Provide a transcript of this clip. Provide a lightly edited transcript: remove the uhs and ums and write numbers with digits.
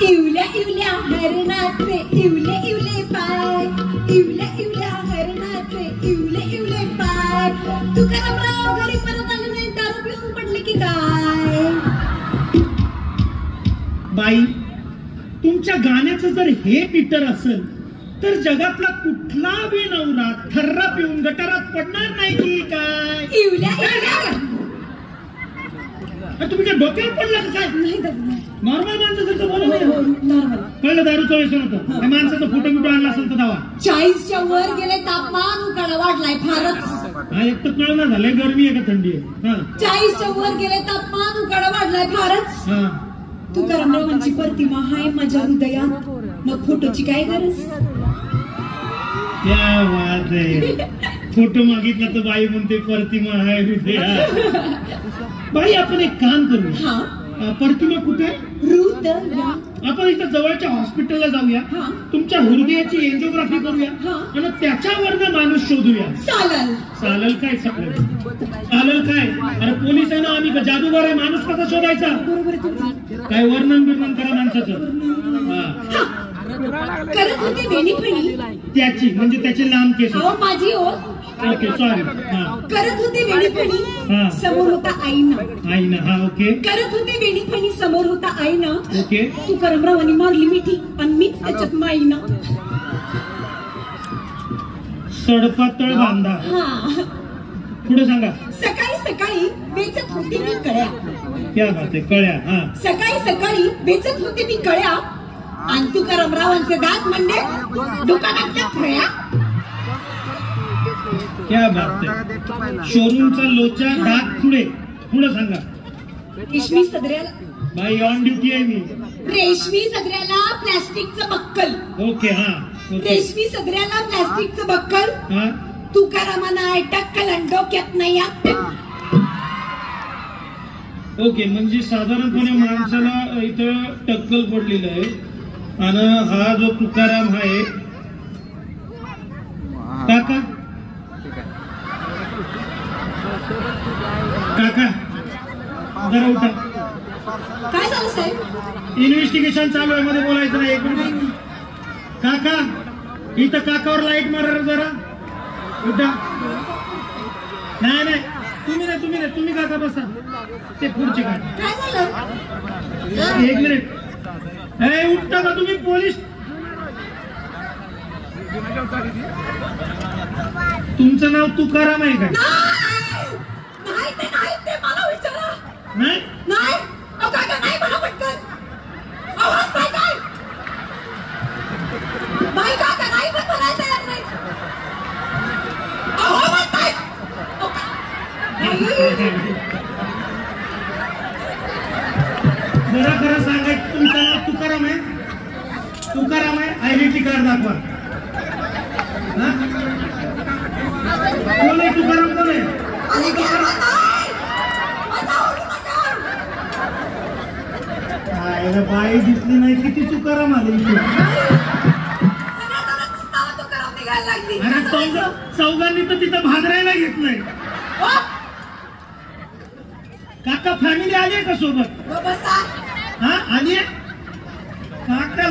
इवल्या इवल्या हरणाचे इवले इवले पाय, इवल्या इवल्या हरणाचे इवले इवले पाय. तुकारामराव घरी परत आले नाही, दारू पिऊन पडले की काय? बाई, तुमच्या गाण्याचं जर हे पीटर असेल तर जगातला कुठला बी नवरा थर्रा पिऊन गटारात पडणार नाही की काय? इवल्या इवल्या तुम्ही काय डोक्यावर पडला का काय? नाही नॉर्मल माणसासारखं बोला नाही. नॉर्मल कळलं, दारूचं व्यसन होतं. त्या माणसाचा फोटो बिटो आणला असेल तर दावा. 40च्या वर गेले तापमान, उकाडा वाढलाय फारच. हा, एक तर कळलं झालंय गरमी आहे का थंडी आहे. 40च्या वर गेले तापमान, उकाडा वाढलाय फारच. तुकारामरावांची प्रतिमा हाय माझ्या हृदयात, मग फोटोची काय गरज? क्या बात आहे. फोटो मागितला तर बाई म्हणते प्रतिमा हाय हृदयात. बाई, आपण एक काम करू. प्रतिमा कुठे आहे? आपण इथं जवळच्या हॉस्पिटलला जाऊया, तुमच्या हृदयाची एंजिओग्राफी करूया आणि त्याच्यावरनं माणूस शोधूया. चालेल. चालेल काय? चालेल काय? अरे पोलीस आहे ना आम्ही, जादूगार आहे. माणूस कसा शोधायचा? काय वर्णन बिर्णन करा माणसाचं. करत होते वेणीफणी त्याची, म्हणजे त्याचे लांब केस. माझी हो. Okay, sorry. करत होते वेणीफणी, समोर होता आईना. हा, ओके. करत होते वेणीफणी, समोर होता आईना. ओके. तुकारामरावांनी मारली मिठी आणि मीच त्याच्यात माईना. सडपातळ बांधा. पुढे सांगा. सकाळी सकाळी बेचत होते मी कळ्या. क्या बात आहे, कळ्या. सकाळी सकाळी बेचत होते मी कळ्या आणि तुकारामरावांचे दात म्हणजे दुकानातल्या फळ्या. क्या बात आहे. शोरूमचा लोचा, दात खुळे. पुढे सांगा. रेशमी सदऱ्याला. बाई, ऑन ड्युटी आहे मी. रेशमी सदऱ्याला प्लास्टिकचं बक्कल. ओके. रेशमी सदऱ्याला प्लास्टिकचं बक्कल. तुकारामांना टक्कल आणि डोक्यात नाही. ओके, म्हणजे साधारणपणे माणसाला इथं टक्कल पडलेलं आहे आणि हा जो तुकाराम आहे. काका जरा उठा. काय झालं साहेब? इन्व्हेस्टिगेशन चालू आहे, मध्ये बोलायचं नाही. एक मिनिट. काका, इथं काकावर लाईट मारा जरा. उठा. नाही, तुम्ही काका बसा. ते पुढचे काय झालं? एक मिनिट. उठता का तुम्ही? पोलीस. तुमचं नाव तुकाराम आहे का? नाही. जरा खरं सांगायचं, तुमचं नाव तुकाराम आहे? तुकाराम आहे. आयडेंटिटी कार्ड दाखवा. कोण आहे तुकाराम? कोण आहे? बाई दिसली नाही, किती तुकाराम आले इथे. चौघांनी तर तिथं भादरायला घेतलंय. काका, फॅमिली आली आहे का सोबत? आली आहे काका?